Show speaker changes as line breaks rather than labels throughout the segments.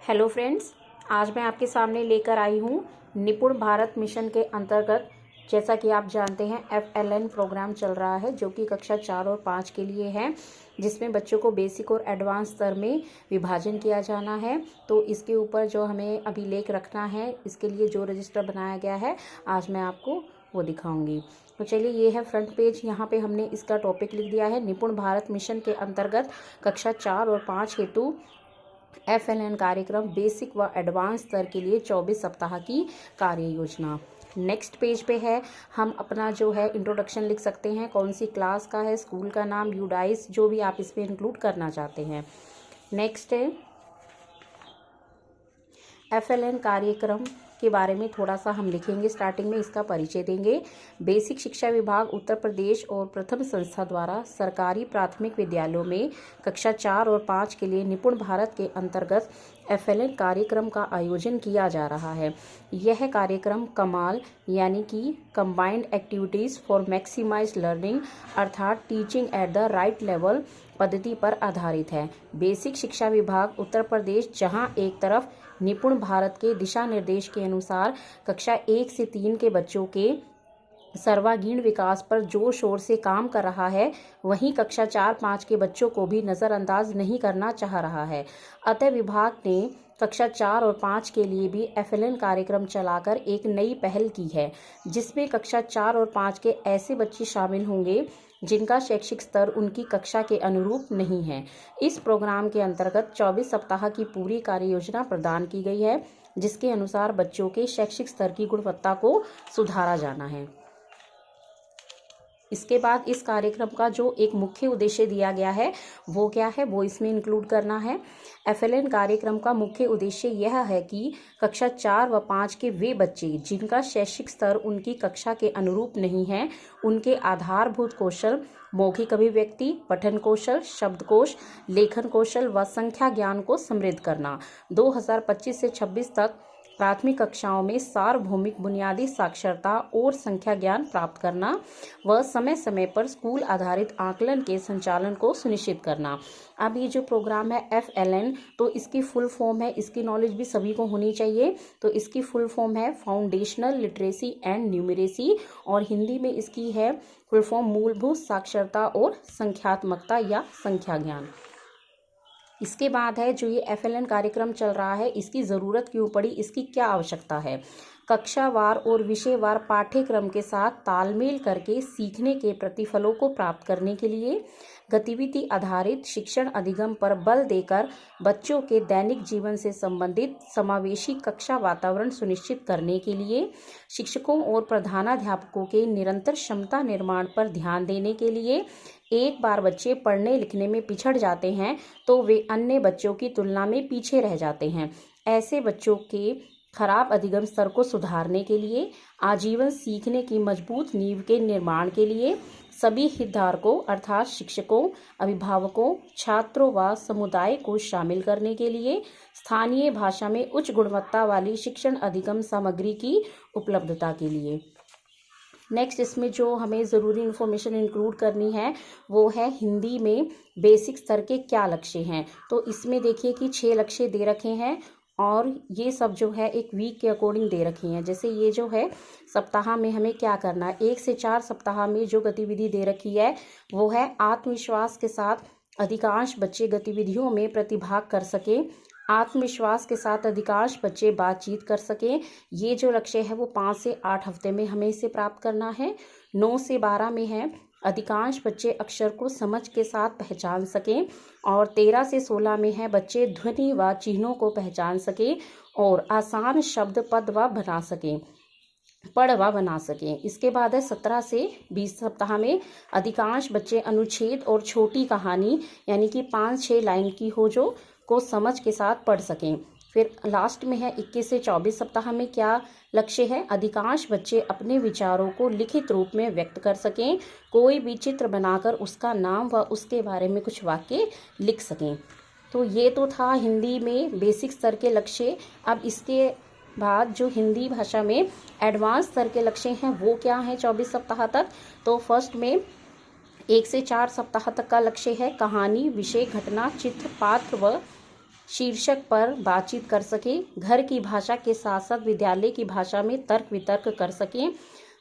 Hello friends, आज मैं आपके सामने लेकर आई हूँ निपुण भारत मिशन के अंतर्गत। जैसा कि आप जानते हैं FLN प्रोग्राम चल रहा है जो कि कक्षा 4 और 5 के लिए है, जिसमें बच्चों को बेसिक और एडवांस स्तर में विभाजन किया जाना है। तो इसके ऊपर जो हमें अभिलेख रखना है, इसके लिए जो रजिस्टर बनाया गया है, आज मैं आपको वो दिखाऊंगी। तो चलिए, ये है फ्रंट पेज। यहाँ पे हमने इसका टॉपिक लिख दिया है निपुण भारत मिशन के अंतर्गत कक्षा 4 और 5 हेतु FLN कार्यक्रम बेसिक व एडवांस स्तर के लिए 24 सप्ताह की कार्य योजना। नेक्स्ट पेज पे है, हम अपना जो है इंट्रोडक्शन लिख सकते हैं, कौन सी क्लास का है, स्कूल का नाम, यूडाइस, जो भी आप इसमें इंक्लूड करना चाहते हैं। नेक्स्ट है FLN कार्यक्रम के बारे में थोड़ा सा हम लिखेंगे। स्टार्टिंग में इसका परिचय देंगे। बेसिक शिक्षा विभाग उत्तर प्रदेश और प्रथम संस्था द्वारा सरकारी प्राथमिक विद्यालयों में कक्षा 4 और 5 के लिए निपुण भारत के अंतर्गत FLN कार्यक्रम का आयोजन किया जा रहा है। यह कार्यक्रम कमाल यानी कि combined activities for maximise learning अर्थात teaching at the right level पद्धति पर आधारित है। बेसिक शिक्षा विभाग उत्तर प्रदेश जहां एक तरफ निपुण भारत के दिशा निर्देश के अनुसार कक्षा 1 से 3 के बच्चों के सर्वांगीण विकास पर जोर शोर से काम कर रहा है, वहीं कक्षा 4-5 के बच्चों को भी नज़रअंदाज नहीं करना चाह रहा है। अतः विभाग ने कक्षा 4 और 5 के लिए भी FLN कार्यक्रम चलाकर एक नई पहल की है, जिसमें कक्षा 4 और 5 के ऐसे बच्चे शामिल होंगे जिनका शैक्षिक स्तर उनकी कक्षा के अनुरूप नहीं है। इस प्रोग्राम के अंतर्गत 24 सप्ताह की पूरी कार्य योजना प्रदान की गई है, जिसके अनुसार बच्चों के शैक्षिक स्तर की गुणवत्ता को सुधारा जाना है। इसके बाद इस कार्यक्रम का जो एक मुख्य उद्देश्य दिया गया है वो क्या है, वो इसमें इंक्लूड करना है। FLN कार्यक्रम का मुख्य उद्देश्य यह है कि कक्षा 4 व 5 के वे बच्चे जिनका शैक्षिक स्तर उनकी कक्षा के अनुरूप नहीं है, उनके आधारभूत कौशल, मौखिक अभिव्यक्ति, पठन कौशल, शब्दकोश, लेखन कौशल व संख्या ज्ञान को समृद्ध करना। 2025 से 26 तक प्राथमिक कक्षाओं में सार्वभौमिक बुनियादी साक्षरता और संख्या ज्ञान प्राप्त करना व समय समय पर स्कूल आधारित आकलन के संचालन को सुनिश्चित करना। अब ये जो प्रोग्राम है FLN, तो इसकी फुल फॉर्म है, इसकी नॉलेज भी सभी को होनी चाहिए। तो इसकी फुल फॉर्म है फाउंडेशनल लिटरेसी एंड न्यूमरेसी, और हिंदी में इसकी है फुल फॉर्म मूलभूत साक्षरता और संख्यात्मकता या संख्या ज्ञान। इसके बाद है जो ये FLN कार्यक्रम चल रहा है, इसकी ज़रूरत क्यों पड़ी, इसकी क्या आवश्यकता है। कक्षावार और विषयवार पाठ्यक्रम के साथ तालमेल करके सीखने के प्रतिफलों को प्राप्त करने के लिए, गतिविधि आधारित शिक्षण अधिगम पर बल देकर बच्चों के दैनिक जीवन से संबंधित समावेशी कक्षा वातावरण सुनिश्चित करने के लिए, शिक्षकों और प्रधानाध्यापकों के निरंतर क्षमता निर्माण पर ध्यान देने के लिए, एक बार बच्चे पढ़ने लिखने में पिछड़ जाते हैं तो वे अन्य बच्चों की तुलना में पीछे रह जाते हैं। ऐसे बच्चों के खराब अधिगम स्तर को सुधारने के लिए, आजीवन सीखने की मजबूत नींव के निर्माण के लिए सभी हितधारकों अर्थात शिक्षकों, अभिभावकों, छात्रों व समुदाय को शामिल करने के लिए स्थानीय भाषा में उच्च गुणवत्ता वाली शिक्षण अधिगम सामग्री की उपलब्धता के लिए। नेक्स्ट इसमें जो हमें ज़रूरी इन्फॉर्मेशन इंक्लूड करनी है वो है हिंदी में बेसिक स्तर के क्या लक्ष्य हैं। तो इसमें देखिए कि 6 लक्ष्य दे रखे हैं और ये सब जो है एक वीक के अकॉर्डिंग दे रखे हैं। जैसे ये जो है सप्ताह में हमें क्या करना है, 1 से 4 सप्ताह में जो गतिविधि दे रखी है वो है आत्मविश्वास के साथ अधिकांश बच्चे गतिविधियों में प्रतिभाग कर सकें, आत्मविश्वास के साथ अधिकांश बच्चे बातचीत कर सकें। ये जो लक्ष्य है वो 5 से 8 हफ्ते में हमें इसे प्राप्त करना है। 9 से 12 में है अधिकांश बच्चे अक्षर को समझ के साथ पहचान सकें, और 13 से 16 में है बच्चे ध्वनि व चिन्हों को पहचान सकें और आसान शब्द पद व बना सकें, पढ़वा बना सकें। इसके बाद है 17 से 20 सप्ताह में अधिकांश बच्चे अनुच्छेद और छोटी कहानी यानी कि 5-6 लाइन की हो जो को समझ के साथ पढ़ सकें। फिर लास्ट में है 21 से 24 सप्ताह में क्या लक्ष्य है, अधिकांश बच्चे अपने विचारों को लिखित रूप में व्यक्त कर सकें, कोई भी चित्र बनाकर उसका नाम व उसके बारे में कुछ वाक्य लिख सकें। तो ये तो था हिंदी में बेसिक स्तर के लक्ष्य। अब इसके बाद जो हिंदी भाषा में एडवांस स्तर के लक्ष्य हैं वो क्या हैं 24 सप्ताह तक। तो फर्स्ट में 1 से 4 सप्ताह तक का लक्ष्य है कहानी, विषय, घटना, चित्र, पात्र व शीर्षक पर बातचीत कर सकें, घर की भाषा के साथ साथ विद्यालय की भाषा में तर्क वितर्क कर सकें।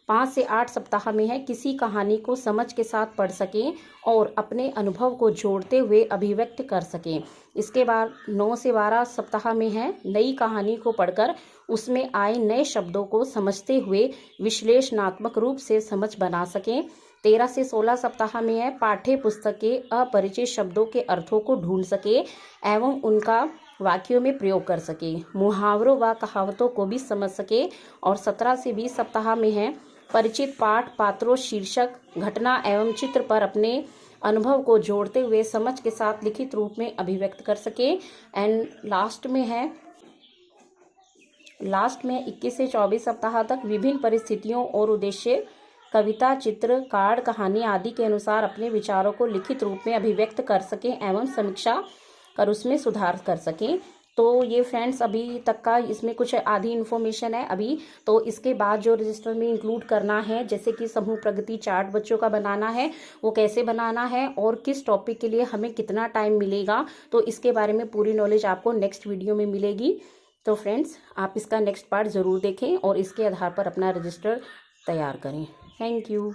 5 से 8 सप्ताह में है किसी कहानी को समझ के साथ पढ़ सकें और अपने अनुभव को जोड़ते हुए अभिव्यक्त कर सकें। इसके बाद 9 से 12 सप्ताह में है नई कहानी को पढ़कर उसमें आए नए शब्दों को समझते हुए विश्लेषणात्मक रूप से समझ बना सकें। 13 से 16 सप्ताह में है पाठ्य पुस्तक के अपरिचित शब्दों के अर्थों को ढूंढ सके एवं उनका वाक्यों में प्रयोग कर सके, मुहावरों व कहावतों को भी समझ सके। और 17 से 20 सप्ताह में है परिचित पाठ, पात्रों, शीर्षक, घटना एवं चित्र पर अपने अनुभव को जोड़ते हुए समझ के साथ लिखित रूप में अभिव्यक्त कर सके। एंड लास्ट में 21 से 24 सप्ताह तक विभिन्न परिस्थितियों और उद्देश्य, कविता, चित्र, कार्ड, कहानी आदि के अनुसार अपने विचारों को लिखित रूप में अभिव्यक्त कर सकें एवं समीक्षा कर उसमें सुधार कर सकें। तो ये फ्रेंड्स अभी तक का इसमें कुछ आधी इन्फॉर्मेशन है अभी। तो इसके बाद जो रजिस्टर में इंक्लूड करना है, जैसे कि समूह प्रगति चार्ट बच्चों का बनाना है, वो कैसे बनाना है और किस टॉपिक के लिए हमें कितना टाइम मिलेगा, तो इसके बारे में पूरी नॉलेज आपको नेक्स्ट वीडियो में मिलेगी। तो फ्रेंड्स आप इसका नेक्स्ट पार्ट ज़रूर देखें और इसके आधार पर अपना रजिस्टर तैयार करें। Thank you.